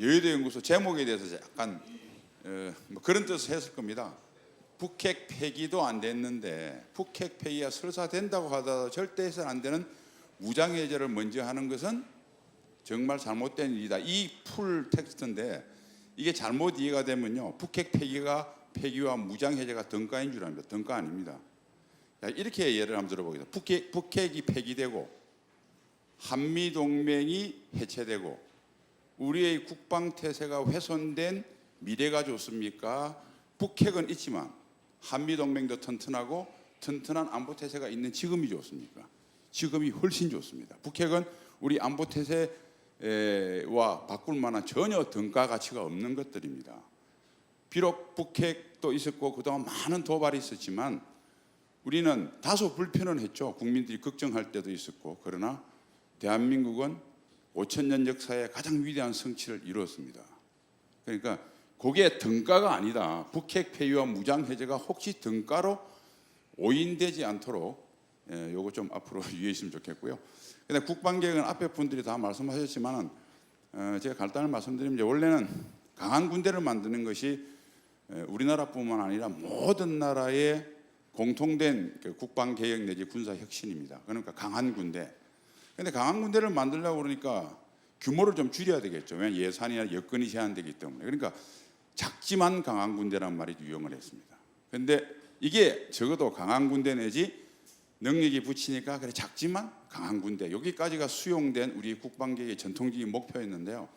여의도 연구소 제목에 대해서 약간 뭐 그런 뜻을 했을 겁니다. 북핵 폐기도 안 됐는데 북핵 폐기가 설사 된다고 하더라도 절대 해서는 안 되는 무장해제를 먼저 하는 것은 정말 잘못된 일이다. 이 풀 텍스트인데 이게 잘못 이해가 되면요, 북핵 폐기와 무장해제가 등가인 줄 압니다. 등가 아닙니다. 이렇게 예를 한번 들어보겠습니다. 북핵이 폐기되고 한미동맹이 해체되고 우리의 국방태세가 훼손된 미래가 좋습니까? 북핵은 있지만 한미동맹도 튼튼하고 튼튼한 안보태세가 있는 지금이 좋습니까? 지금이 훨씬 좋습니다. 북핵은 우리 안보태세와 바꿀 만한 전혀 등가 가치가 없는 것들입니다. 비록 북핵도 있었고 그동안 많은 도발이 있었지만 우리는 다소 불편은 했죠. 국민들이 걱정할 때도 있었고. 그러나 대한민국은 5,000년 역사의 가장 위대한 성취를 이루었습니다. 그러니까 그게 등가가 아니다. 북핵 폐기와 무장해제가 혹시 등가로 오인되지 않도록 요거 좀 앞으로 유의했으면 좋겠고요. 근데 국방계획은 앞에 분들이 다 말씀하셨지만은 제가 간단히 말씀드리면 원래는 강한 군대를 만드는 것이 우리나라뿐만 아니라 모든 나라의 공통된 국방개혁 내지 군사혁신입니다. 그러니까 강한 군대. 근데 강한 군대를 만들려고 그러니까 규모를 좀 줄여야 되겠죠. 왜냐하면 예산이나 여건이 제한되기 때문에. 그러니까 작지만 강한 군대란 말이 유용을 했습니다. 근데 이게 적어도 강한 군대 내지 능력이 붙이니까 그래 작지만 강한 군대, 여기까지가 수용된 우리 국방계획의 전통적인 목표였는데요.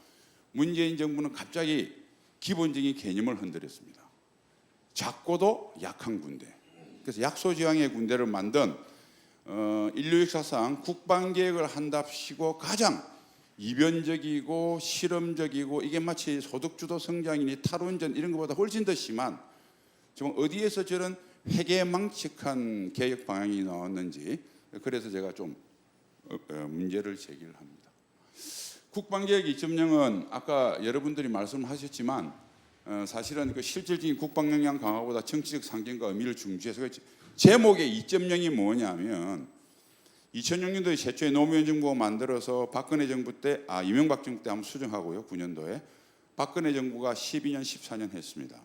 문재인 정부는 갑자기 기본적인 개념을 흔들었습니다. 작고도 약한 군대. 그래서 약소지왕의 군대를 만든 인류 역사상 국방계획을 한답시고 가장 이변적이고 실험적이고 이게 마치 소득주도 성장이니 탈원전 이런 것보다 훨씬 더 심한, 지금 어디에서 저런 회계망측한 개혁 방향이 나왔는지, 그래서 제가 좀 문제를 제기를 합니다. 국방개혁 2.0은 아까 여러분들이 말씀하셨지만 사실은 그 실질적인 국방 역량 강화보다 정치적 상징과 의미를 중시해서 제목의 2.0이 뭐냐면 2006년도에 최초의 노무현 정부가 만들어서 박근혜 정부 때, 이명박 정부 때 한번 수정하고요. 9년도에 박근혜 정부가 12년 14년 했습니다.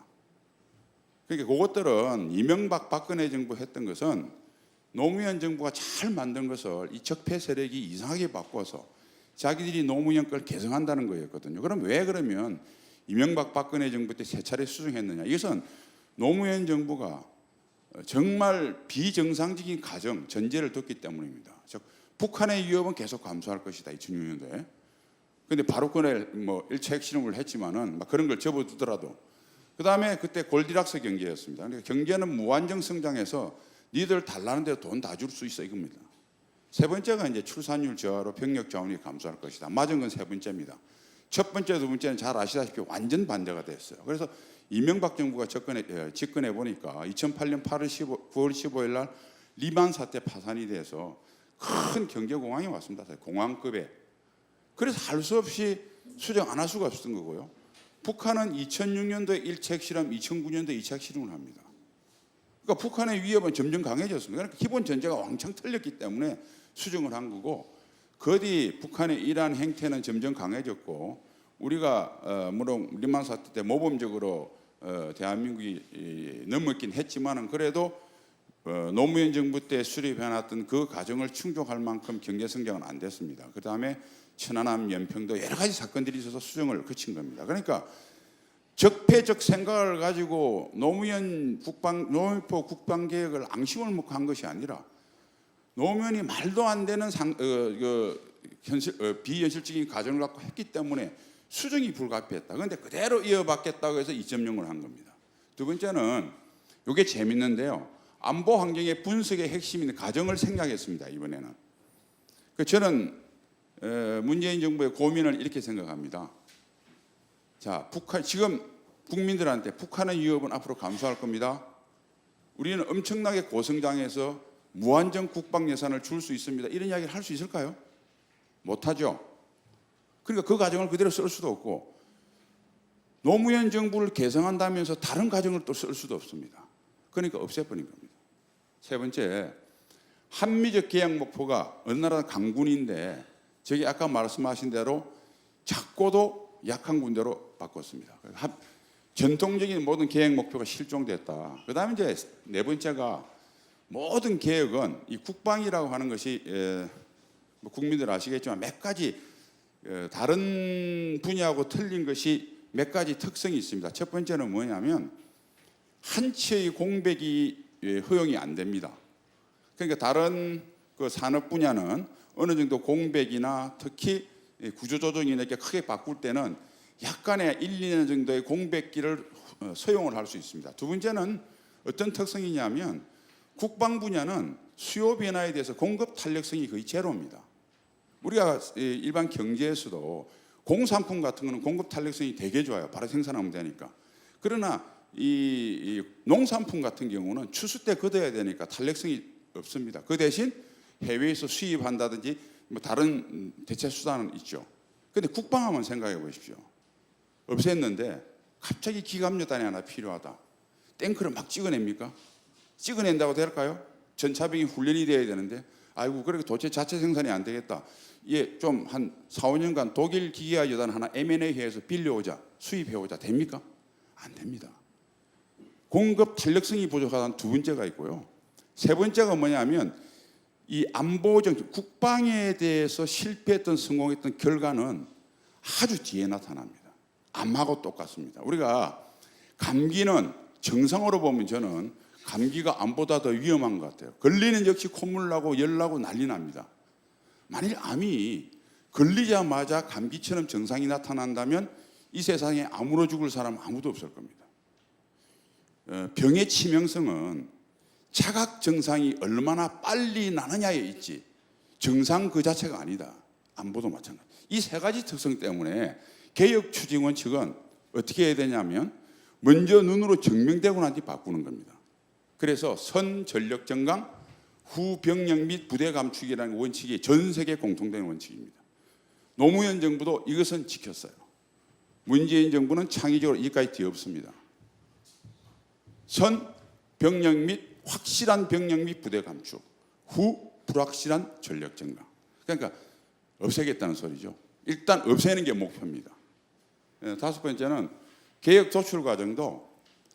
그러니까 그것들은 이명박 박근혜 정부 했던 것은 노무현 정부가 잘 만든 것을 이 적폐 세력이 이상하게 바꿔서 자기들이 노무현 걸 개성한다는 거였거든요. 그럼 왜 그러면 이명박 박근혜 정부 때 세 차례 수정했느냐? 이것은 노무현 정부가 정말 비정상적인 가정, 전제를 뒀기 때문입니다. 즉 북한의 위협은 계속 감소할 것이다. 2006년도에. 근데 바로 그날 뭐 1차 핵실험을 했지만은 막 그런 걸 접어두더라도 그 다음에 그때 골디락스 경제였습니다. 그러니까 경제는 무한정 성장해서 니들 달라는 대로 돈 다 줄 수 있어 이겁니다. 세 번째가 이제 출산율 저하로 병력 자원이 감소할 것이다. 맞은 건 세 번째입니다. 첫 번째, 두 번째는 잘 아시다시피 완전 반대가 됐어요. 그래서 이명박 정부가 집권해 보니까 2008년 9월 15일 날 리만 사태 파산이 돼서 큰 경제 공황이 왔습니다. 공황급에. 그래서 할 수 없이 수정 안 할 수가 없었던 거고요. 북한은 2006년도에 1차 핵실험, 2009년도에 2차 핵실험을 합니다. 그러니까 북한의 위협은 점점 강해졌습니다. 그러니까 기본 전제가 왕창 틀렸기 때문에 수정을 한 거고, 그 뒤 북한의 이러한 행태는 점점 강해졌고, 우리가 물론 리만 사태 때 모범적으로 대한민국이 넘었긴 했지만은 그래도 노무현 정부 때 수립해놨던 그 과정을 충족할 만큼 경제 성장은 안 됐습니다. 그 다음에 천안함, 연평도 여러 가지 사건들이 있어서 수정을 거친 겁니다. 그러니까 적폐적 생각을 가지고 노무현포 국방개혁을 앙심을 먹고 한 것이 아니라 노무현이 말도 안 되는 비현실적인 가정을 갖고 했기 때문에 수정이 불가피했다. 그런데 그대로 이어받겠다고 해서 2.0을 한 겁니다. 두 번째는 이게 재밌는데요. 안보 환경의 분석의 핵심인 가정을 생략했습니다. 이번에는. 저는 문재인 정부의 고민을 이렇게 생각합니다. 자, 지금 국민들한테 북한의 위협은 앞으로 감소할 겁니다. 우리는 엄청나게 고성장해서 무한정 국방 예산을 줄 수 있습니다. 이런 이야기를 할 수 있을까요? 못하죠. 그러니까 그 가정을 그대로 쓸 수도 없고, 노무현 정부를 개성한다면서 다른 가정을 또 쓸 수도 없습니다. 그러니까 없애버린 겁니다. 세 번째, 한미적 계약 목표가 어느 나라 강군인데 저기 아까 말씀하신 대로 작고도 약한 군대로 바꿨습니다. 전통적인 모든 계획 목표가 실종됐다. 그다음에 이제 네 번째가 모든 개혁은 이 국방이라고 하는 것이 뭐 국민들 아시겠지만 몇 가지 다른 분야하고 틀린 것이 몇 가지 특성이 있습니다. 첫 번째는 뭐냐면 한치의 공백이 허용이 안 됩니다. 그러니까 다른 그 산업 분야는 어느 정도 공백이나 특히 구조조정이나 이렇게 크게 바꿀 때는 약간의 1, 2년 정도의 공백기를 소용을 할 수 있습니다. 두 번째는 어떤 특성이냐면 국방 분야는 수요 변화에 대해서 공급 탄력성이 거의 제로입니다. 우리가 일반 경제에서도 공산품 같은 거는 공급 탄력성이 되게 좋아요. 바로 생산하면 되니까. 그러나 이 농산품 같은 경우는 추수 때 걷어야 되니까 탄력성이 없습니다. 그 대신 해외에서 수입한다든지 뭐 다른 대체 수단은 있죠. 그런데 국방하면 생각해 보십시오. 없앴는데 갑자기 기갑여단이 하나 필요하다. 탱크를 막 찍어냅니까? 찍어낸다고 될까요? 전차병이 훈련이 돼야 되는데 아이고 그렇게 도체 자체 생산이 안 되겠다. 예, 좀 한 4, 5년간 독일 기계화 여단 하나 M&A해서 빌려오자, 수입해오자 됩니까? 안 됩니다. 공급 탄력성이 부족하다는 두 번째가 있고요. 세 번째가 뭐냐면 이 안보정 국방에 대해서 실패했던 성공했던 결과는 아주 뒤에 나타납니다. 암하고 똑같습니다. 우리가 감기는 정상으로 보면 저는 감기가 암보다 더 위험한 것 같아요. 걸리는 역시 콧물 나고 열 나고 난리 납니다. 만일 암이 걸리자마자 감기처럼 증상이 나타난다면 이 세상에 아무로 죽을 사람 아무도 없을 겁니다. 병의 치명성은 자각 증상이 얼마나 빨리 나느냐에 있지 증상 그 자체가 아니다. 암보도 마찬가지. 이 세 가지 특성 때문에 개혁 추진원 측은 어떻게 해야 되냐면 먼저 눈으로 증명되고 난 뒤 바꾸는 겁니다. 그래서 선 전력 정강, 후 병력 및 부대 감축이라는 원칙이 전 세계 공통된 원칙입니다. 노무현 정부도 이것은 지켰어요. 문재인 정부는 창의적으로 이까지 뒤엎습니다. 선 병력 및 확실한 병력 및 부대 감축, 후 불확실한 전력 정강. 그러니까 없애겠다는 소리죠. 일단 없애는 게 목표입니다. 다섯 번째는 개혁 도출 과정도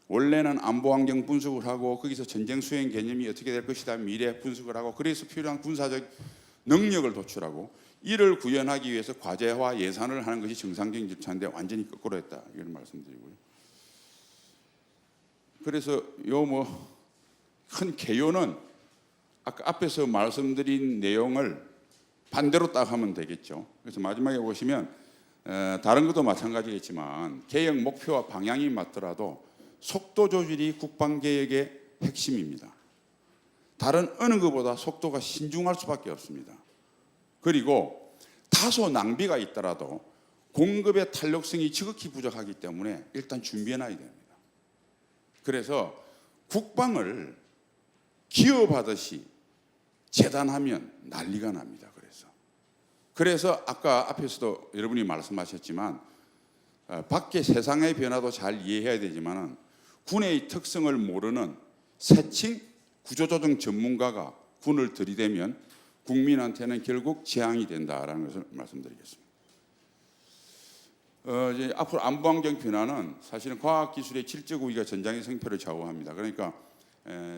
원래는 안보 환경 분석을 하고 거기서 전쟁 수행 개념이 어떻게 될 것이다 미래 분석을 하고 그래서 필요한 군사적 능력을 도출하고 이를 구현하기 위해서 과제화 예산을 하는 것이 정상적인 절차인데 완전히 거꾸로 했다 이런 말씀드리고요. 그래서 요 뭐 큰 개요는 아까 앞에서 말씀드린 내용을 반대로 딱 하면 되겠죠. 그래서 마지막에 보시면 다른 것도 마찬가지겠지만 개혁 목표와 방향이 맞더라도 속도 조절이 국방개혁의 핵심입니다. 다른 어느 것보다 속도가 신중할 수밖에 없습니다. 그리고 다소 낭비가 있더라도 공급의 탄력성이 지극히 부족하기 때문에 일단 준비해놔야 됩니다. 그래서 국방을 기업하듯이 재단하면 난리가 납니다. 그래서 아까 앞에서도 여러분이 말씀하셨지만 밖에 세상의 변화도 잘 이해해야 되지만 군의 특성을 모르는 새칭 구조조정 전문가가 군을 들이대면 국민한테는 결국 재앙이 된다라는 것을 말씀드리겠습니다. 이제 앞으로 안보환경 변화는 사실은 과학기술의 질적 우위가 전장의 성패를 좌우합니다. 그러니까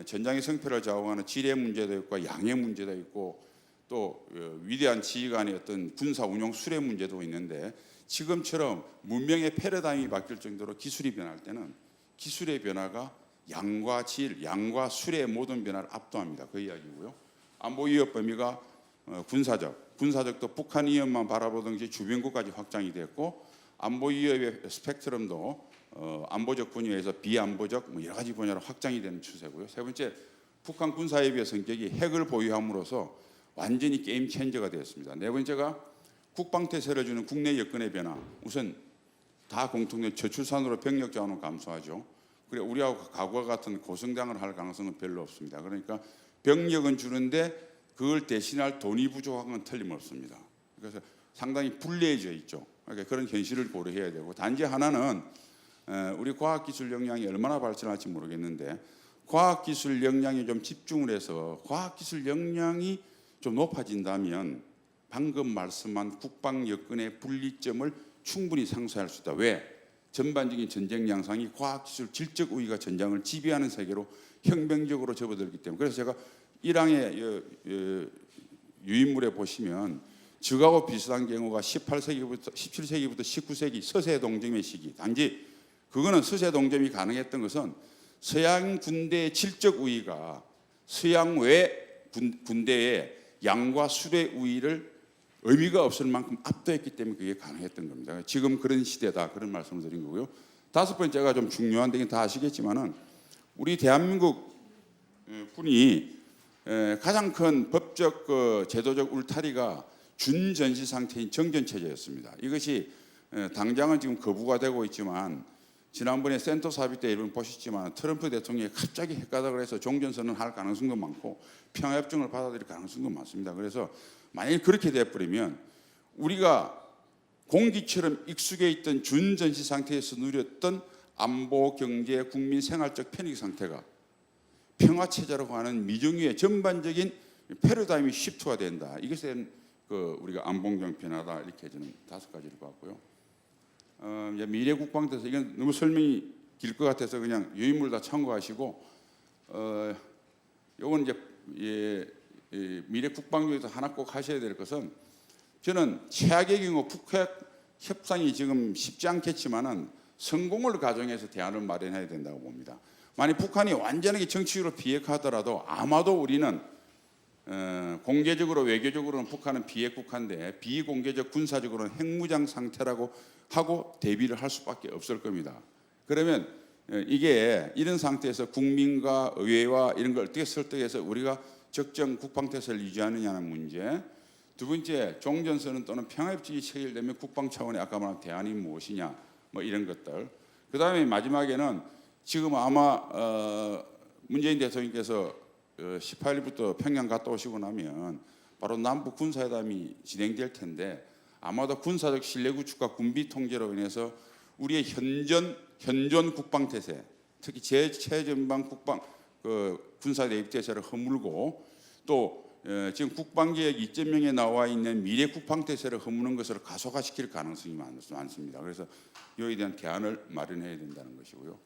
전장의 성패를 좌우하는 질의 문제도 있고 양의 문제도 있고 또 위대한 지휘관의 어떤 군사 운용 수레 문제도 있는데 지금처럼 문명의 패러다임이 바뀔 정도로 기술이 변할 때는 기술의 변화가 양과 질, 양과 수레의 모든 변화를 압도합니다. 그 이야기고요. 안보 위협 범위가 군사적도 북한 위협만 바라보던 게 주변국까지 확장이 됐고 안보 위협의 스펙트럼도 안보적 분야에서 비안보적 뭐 여러 가지 분야로 확장이 되는 추세고요. 세 번째, 북한 군사협의의 성격이 핵을 보유함으로써 완전히 게임 체인저가 되었습니다. 네 번째가 국방태세를 주는 국내 여건의 변화. 우선 다 공통된 저출산으로 병력 자원을 감소하죠. 그래 우리하고 과거와 같은 고성장을 할 가능성은 별로 없습니다. 그러니까 병력은 주는데 그걸 대신할 돈이 부족한 건 틀림없습니다. 그래서 상당히 불리해져 있죠. 그러니까 그런 현실을 고려해야 되고 단지 하나는 우리 과학기술 역량이 얼마나 발전할지 모르겠는데 과학기술 역량에 좀 집중을 해서 과학기술 역량이 좀 높아진다면 방금 말씀한 국방 여건의 분리점을 충분히 상쇄할 수 있다. 왜? 전반적인 전쟁 양상이 과학기술 질적 우위가 전장을 지배하는 세계로 혁명적으로 접어들기 때문에. 그래서 제가 1항의 유인물에 보시면 즉하고 비슷한 경우가 18세기부터 17세기부터 19세기 서세 동점의 시기. 단지 그거는 서세 동점이 가능했던 것은 서양 군대의 질적 우위가 서양 외 군대의 양과 술의 우위를 의미가 없을 만큼 압도했기 때문에 그게 가능했던 겁니다. 지금 그런 시대다, 그런 말씀을 드린 거고요. 다섯 번째가 좀 중요한데 다 아시겠지만은 우리 대한민국 군이 가장 큰 법적 제도적 울타리가 준전시 상태인 정전 체제였습니다. 이것이 당장은 지금 거부가 되고 있지만 지난번에 센터 사비 때 여러분 보셨지만 트럼프 대통령이 갑자기 핵가닥을 해서 종전선언 할 가능성도 많고 평화협정을 받아들일 가능성도 많습니다. 그래서 만약에 그렇게 돼버리면 우리가 공기처럼 익숙해 있던 준전시 상태에서 누렸던 안보, 경제, 국민 생활적 편익 상태가 평화체제라고 하는 미정유의 전반적인 패러다임이 시프트가 된다. 이것은 우리가 안봉경 변화다, 이렇게 저는 다섯 가지를 봤고요. 이제 미래 국방대에서 이건 너무 설명이 길 것 같아서 그냥 유인물 다 참고하시고, 요건 이제 미래 국방부에서 하나 꼭 하셔야 될 것은, 저는 최악의 경우 북핵 협상이 지금 쉽지 않겠지만은 성공을 가정해서 대안을 마련해야 된다고 봅니다. 만약 북한이 완전하게 정치적으로 비핵화하더라도 아마도 우리는 공개적으로 외교적으로는 북한은 비핵 국가인데 비공개적 군사적으로는 핵무장 상태라고 하고 대비를 할 수밖에 없을 겁니다. 그러면 이게 이런 상태에서 국민과 의회와 이런 걸 어떻게 설득해서 우리가 적정 국방태세를 유지하느냐는 문제. 두 번째, 종전선언 또는 평화협정이 체결되면 국방 차원의 아까 말한 대안이 무엇이냐, 뭐 이런 것들. 그 다음에 마지막에는 지금 아마 문재인 대통령께서 18일부터 평양 갔다 오시고 나면 바로 남북 군사회담이 진행될 텐데 아마도 군사적 신뢰 구축과 군비 통제로 인해서 우리의 현존 국방 태세, 특히 최전방 국방 군사 대입 태세를 허물고 또 지금 국방개혁 2.0에 나와 있는 미래 국방 태세를 허무는 것을 가속화시킬 가능성이 많습니다. 그래서 여기에 대한 대안을 마련해야 된다는 것이고요.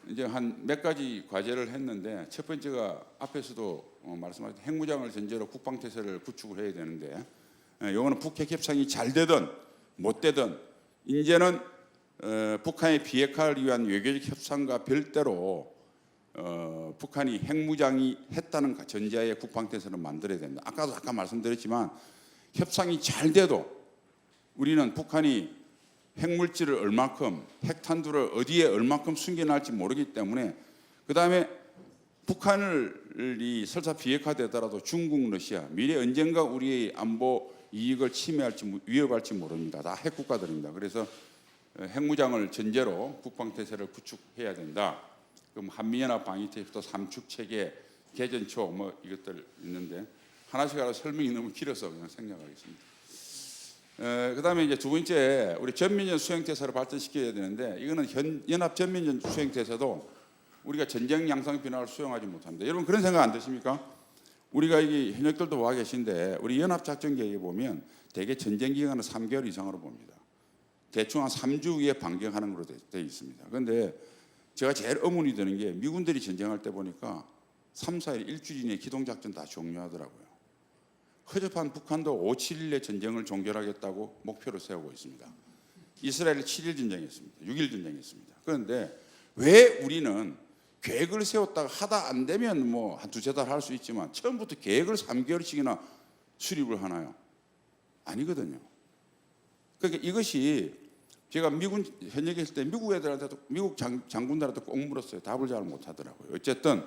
이제 한 몇 가지 과제를 했는데 첫 번째가 앞에서도 말씀하신 핵무장을 전제로 국방 태세를 구축을 해야 되는데, 이거는 북핵 협상이 잘 되든 못 되든 이제는 북한의 비핵화를 위한 외교적 협상과 별도로 북한이 핵무장이 했다는 전제하에 국방 태세를 만들어야 된다. 아까도 잠깐 말씀드렸지만 협상이 잘 돼도 우리는 북한이 핵물질을 얼마큼, 핵탄두를 어디에 얼마큼 숨겨놨을지 모르기 때문에, 그 다음에 북한이 설사 비핵화되더라도 중국, 러시아 미래 언젠가 우리의 안보 이익을 침해할지 위협할지 모릅니다. 다 핵국가들입니다. 그래서 핵무장을 전제로 국방태세를 구축해야 된다. 그럼 한미연합 방위태세부터 삼축체계, 개전초 뭐 이것들 있는데 하나씩 하나 설명이 너무 길어서 그냥 생략하겠습니다. 그다음에 이제 두 번째, 우리 전면전 수행태세를 발전시켜야 되는데 이거는 연합 전면전 수행태세도 우리가 전쟁 양상 변화를 수용하지 못합니다. 여러분 그런 생각 안 드십니까? 우리가 이게 현역들도 와 계신데 우리 연합작전계획에 보면 대개 전쟁 기간은 3개월 이상으로 봅니다. 대충 한 3주 후에 반경하는 걸로 되어 있습니다. 그런데 제가 제일 의문이 드는 게 미군들이 전쟁할 때 보니까 3, 4일, 일주일 이내에 기동작전 다 종료하더라고요. 허접한 북한도 5, 7일 내 전쟁을 종결하겠다고 목표로 세우고 있습니다. 이스라엘은 7일 전쟁했습니다. 6일 전쟁했습니다. 그런데 왜 우리는 계획을 세웠다가 하다 안 되면 뭐 한 두세 달 할 수 있지만 처음부터 계획을 3개월씩이나 수립을 하나요? 아니거든요. 그러니까 이것이 제가 미군 현역에 있을 때 미국 애들한테도 미국 장군들한테 꼭 물었어요. 답을 잘 못하더라고요. 어쨌든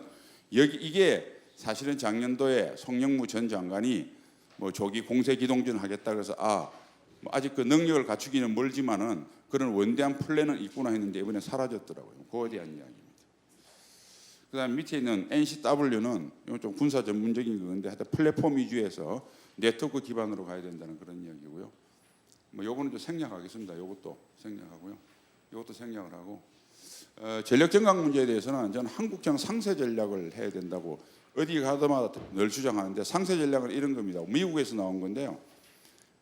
이게 사실은 작년도에 송영무 전 장관이 뭐 조기 공세 기동전을 하겠다 그래서 뭐 아직 그 능력을 갖추기는 멀지만은 그런 원대한 플랜은 있구나 했는데 이번에 사라졌더라고요. 그거에 대한 이야기입니다. 그다음 밑에 있는 NCW는 이건 좀 군사 전문적인 건데 하여튼 플랫폼 위주에서 네트워크 기반으로 가야 된다는 그런 이야기고요. 뭐 요거는 좀 생략하겠습니다. 요것도 생략하고요. 요것도 생략을 하고 전력 정강 문제에 대해서는 저는 한국형 상세 전략을 해야 된다고 어디 가더마다 늘 주장하는데 상세 전략은 이런 겁니다. 미국에서 나온 건데요.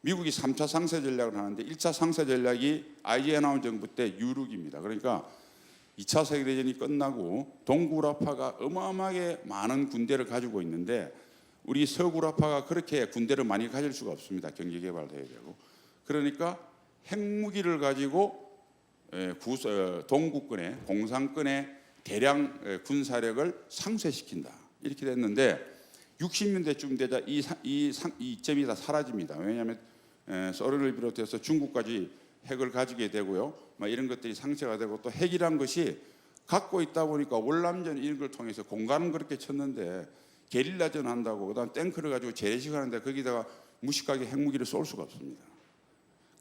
미국이 3차 상세 전략을 하는데 1차 상세 전략이 아이젠하워 정부 때 유륙입니다. 그러니까 2차 세계대전이 끝나고 동구라파가 어마어마하게 많은 군대를 가지고 있는데 우리 서구라파가 그렇게 군대를 많이 가질 수가 없습니다. 경제개발도 해야 되고. 그러니까 핵무기를 가지고 동구권의 공산권의 대량 군사력을 상쇄시킨다. 이렇게 됐는데 60년대쯤 되자 이 점이 다 사라집니다. 왜냐하면 소련을 비롯해서 중국까지 핵을 가지게 되고요. 이런 것들이 상쇄가 되고 또 핵이란 것이 갖고 있다 보니까 월남전 이런 걸 통해서 공간은 그렇게 쳤는데 게릴라전 한다고 그다음 탱크를 가지고 재래식 하는데 거기다가 무식하게 핵무기를 쏠 수가 없습니다.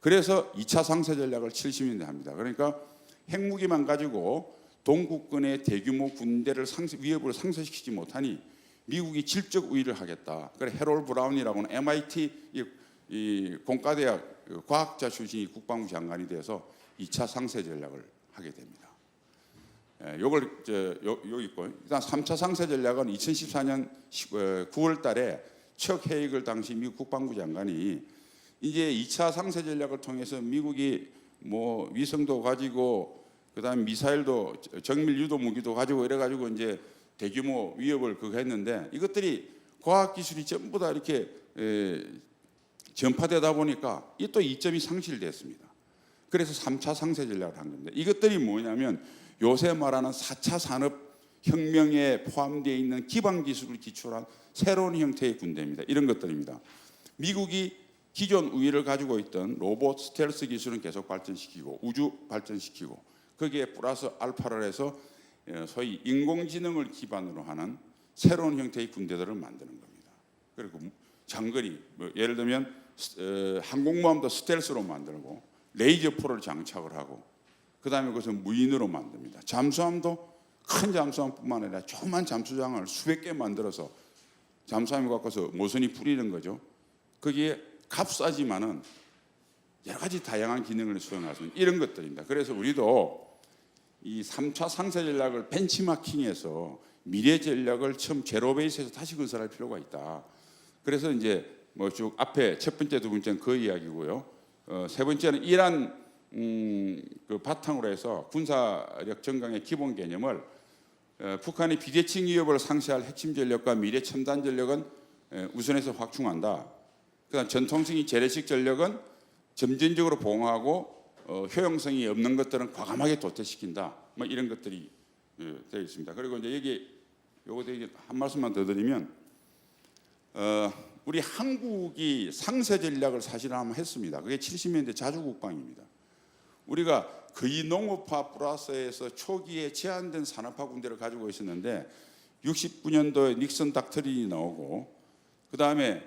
그래서 2차 상세 전략을 70년대 합니다. 그러니까 핵무기만 가지고 동구권의 대규모 군대를 위협으로 상쇄시키지 못하니 미국이 질적 우위를 하겠다. 그래 헤롤 브라운이라고는 MIT 이 공과대학 과학자 출신이 국방부 장관이 돼서 2차 상세 전략을 하게 됩니다. 요걸 여기 있고 일단 3차 상세 전략은 2014년 9월 달에 척 헤이글 당시 미국 국방부 장관이 이제 2차 상세 전략을 통해서 미국이 뭐 위성도 가지고 그다음 미사일도 정밀 유도 무기도 가지고 이래 가지고 이제 대규모 위협을 그거 했는데 이것들이 과학 기술이 전부 다 이렇게 전파되다 보니까 이 또 이점이 상실됐습니다. 그래서 3차 상세 전략을 한 겁니다. 이것들이 뭐냐면 요새 말하는 4차 산업혁명에 포함되어 있는 기반 기술을 기초로 한 새로운 형태의 군대입니다. 이런 것들입니다. 미국이 기존 우위를 가지고 있던 로봇 스텔스 기술은 계속 발전시키고 우주 발전시키고 거기에 플러스 알파를 해서 소위 인공지능을 기반으로 하는 새로운 형태의 군대들을 만드는 겁니다. 그리고 장거리 예를 들면 항공모함도 스텔스로 만들고 레이저 포를 장착을 하고 그 다음에 그것을 무인으로 만듭니다. 잠수함도 큰 잠수함뿐만 아니라 조그만 잠수장을 수백 개 만들어서 잠수함이 갖고서 모선이 뿌리는 거죠. 거기에 값싸지만은 여러 가지 다양한 기능을 수행할 수 있는 이런 것들입니다. 그래서 우리도 이 3차 상세 전략을 벤치마킹해서 미래 전략을 처음 제로 베이스에서 다시 건설할 필요가 있다. 그래서 이제 뭐 쭉 앞에 첫 번째, 두 번째는 그 이야기고요. 세 번째는 이란 그 바탕으로 해서 군사력 증강의 기본 개념을 북한이 비대칭 위협을 상쇄할 핵심 전력과 미래 첨단 전력은 우선해서 확충한다. 그다음 전통적인 재래식 전력은 점진적으로 보강하고 효용성이 없는 것들은 과감하게 도태시킨다. 뭐 이런 것들이 되어 있습니다. 그리고 이제 여기 요거 되게 한 말씀만 더 드리면 우리 한국이 상세 전략을 사실 한번 했습니다. 그게 70년대 자주국방입니다. 우리가 거의 농업화 플러스에서 초기에 제한된 산업화 군대를 가지고 있었는데 69년도에 닉슨 닥터린이 나오고 그 다음에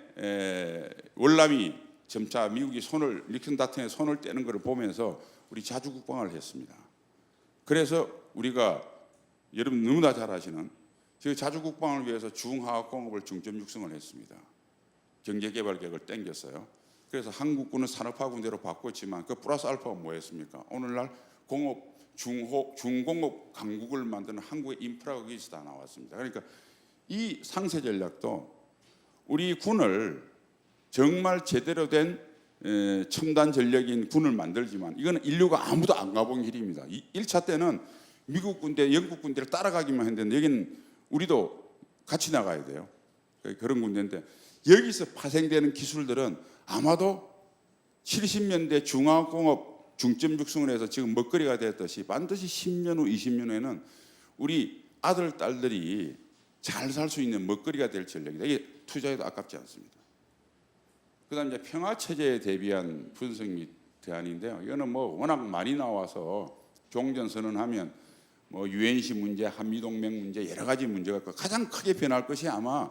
월남이 점차 미국이 닉슨 닥터린의 손을 떼는 것을 보면서 우리 자주국방을 했습니다. 그래서 우리가 여러분 너무나 잘 아시는 저희 자주국방을 위해서 중화학공업을 중점 육성을 했습니다. 경제개발계획을 땡겼어요. 그래서 한국군은 산업화 군대로 바꿨지만 그 플러스 알파가 뭐였습니까? 오늘날 공업, 중공업 강국을 만드는 한국의 인프라가 거기서 다 나왔습니다. 그러니까 이 상세 전략도 우리 군을 정말 제대로 된 첨단 전력인 군을 만들지만 이거는 인류가 아무도 안 가본 길입니다. 1차 때는 미국 군대, 영국 군대를 따라가기만 했는데 여기는 우리도 같이 나가야 돼요. 그런 군대인데 여기서 파생되는 기술들은 아마도 70년대 중화공업 중점 육성을 해서 지금 먹거리가 됐듯이 반드시 10년 후, 20년 후에는 우리 아들, 딸들이 잘 살 수 있는 먹거리가 될 전략이다. 이게 투자해도 아깝지 않습니다. 그 다음에 이제 평화체제에 대비한 분석 및 대안인데요. 이거는 뭐 워낙 많이 나와서 종전선언하면 뭐 UNC 문제, 한미동맹 문제 여러 가지 문제가 있고 가장 크게 변할 것이 아마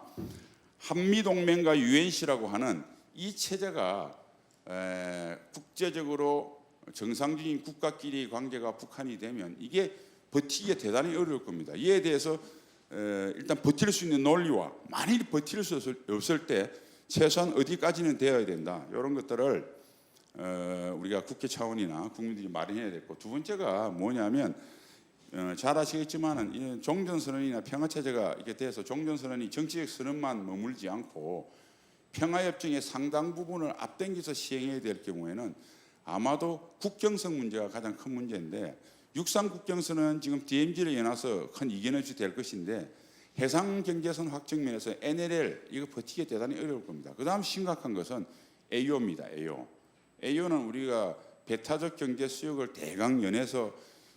한미동맹과 UNC라고 하는 이 체제가 국제적으로 정상적인 국가끼리 관계가 북한이 되면 이게 버티기가 대단히 어려울 겁니다. 이에 대해서 일단 버틸 수 있는 논리와 만일 버틸 수 없을 때 최소한 어디까지는 되어야 된다. 이런 것들을 우리가 국회 차원이나 국민들이 마련해야 되고 두 번째가 뭐냐면 잘 아시겠지만은 종전선언이나 평화체제가 이렇게 돼서 종전선언이 정치적 선언만 머물지 않고 평화협정의 상당 부분을 앞당겨서 시행해야 될 경우에는 아마도 국경선 문제가 가장 큰 문제인데, 육상 국경선은 지금 DMZ를 연해서 큰 이견 없이 될 것인데, 해상 경제선 확정 면에서 NLL 이거 버티기 대단히 어려울 겁니다. 그다음 심각한 것은 AO입니다. AO는 우리가 배타적 경제 수역을 대강 연해서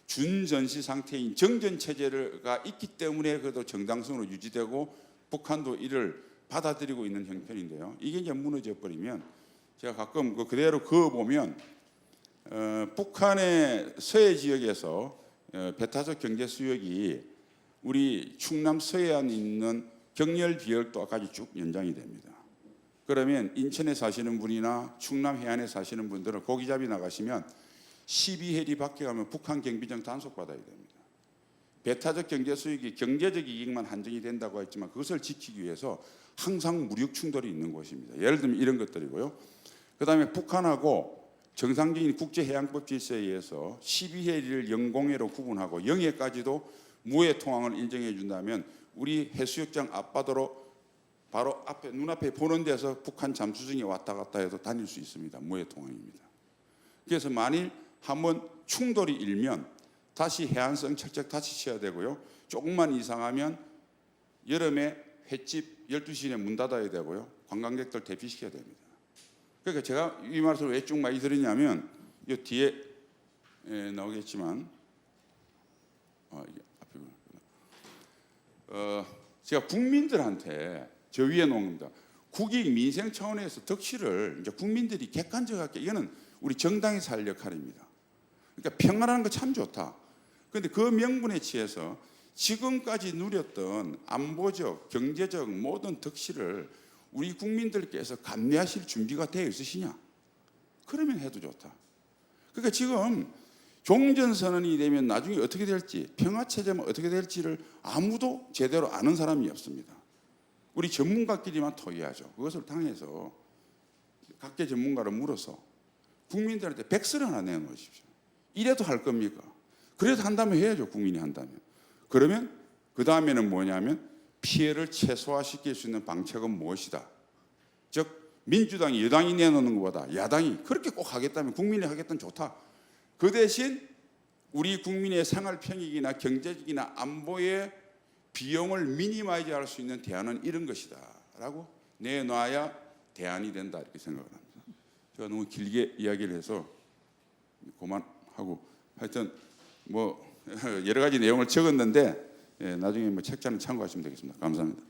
준전시 상태인 정전 체제가 있기 때문에 그래도 정당성으로 유지되고 북한도 이를 받아들이고 있는 형편인데요. 이게 이제 무너져 버리면, 제가 가끔 그대로 보면 북한의 서해 지역에서 배타적 경제 수역이 우리 충남 서해안에 있는 경렬 비열도까지 쭉 연장이 됩니다. 그러면 인천에 사시는 분이나 충남 해안에 사시는 분들은 고기잡이 나가시면 12해리 밖에 가면 북한 경비정 단속받아야 됩니다. 배타적 경제 수역이 경제적 이익만 한정이 된다고 했지만 그것을 지키기 위해서 항상 무력 충돌이 있는 곳입니다. 예를 들면 이런 것들이고요. 그다음에 북한하고 정상적인 국제해양법 질서에 의해서 12해리를 영공해로 구분하고 영해까지도 무해 통항을 인정해 준다면 우리 해수욕장 앞바다로 바로 앞에 눈앞에 보는 데서 북한 잠수정이 왔다 갔다 해도 다닐 수 있습니다. 무해 통항입니다. 그래서 만일 한번 충돌이 일면 다시 해안성 철책 다시 쳐야 되고요. 조금만 이상하면 여름에 횟집 12시에 문 닫아야 되고요. 관광객들 대피시켜야 됩니다. 그러니까 제가 이 말씀을 왜 쭉 많이 드리냐면, 이 뒤에 나오겠지만 제가 국민들한테 저 위에 놓은 겁니다. 국익 민생 차원에서 덕실을 이제 국민들이 객관적하게, 이거는 우리 정당에서 할 역할입니다. 그러니까 평화라는 거 참 좋다. 그런데 그 명분에 취해서 지금까지 누렸던 안보적, 경제적 모든 덕실을 우리 국민들께서 감내하실 준비가 되어 있으시냐? 그러면 해도 좋다. 그러니까 지금 종전선언이 되면 나중에 어떻게 될지, 평화체제면 어떻게 될지를 아무도 제대로 아는 사람이 없습니다. 우리 전문가끼리만 토의하죠. 그것을 당해서 각계 전문가를 물어서 국민들한테 백서를 하나 내놓으십시오. 이래도 할 겁니까? 그래도 한다면 해야죠. 국민이 한다면. 그러면 그 다음에는 뭐냐면 피해를 최소화시킬 수 있는 방책은 무엇이다. 즉 민주당이 여당이 내놓는 것보다 야당이 그렇게 꼭 하겠다면, 국민이 하겠다면 좋다. 그 대신 우리 국민의 생활 편익이나 경제적이나 안보의 비용을 미니마이즈 할 수 있는 대안은 이런 것이다 라고 내놔야 대안이 된다, 이렇게 생각을 합니다. 제가 너무 길게 이야기를 해서 그만하고, 하여튼 뭐 여러 가지 내용을 적었는데 나중에 뭐 책자는 참고하시면 되겠습니다. 감사합니다.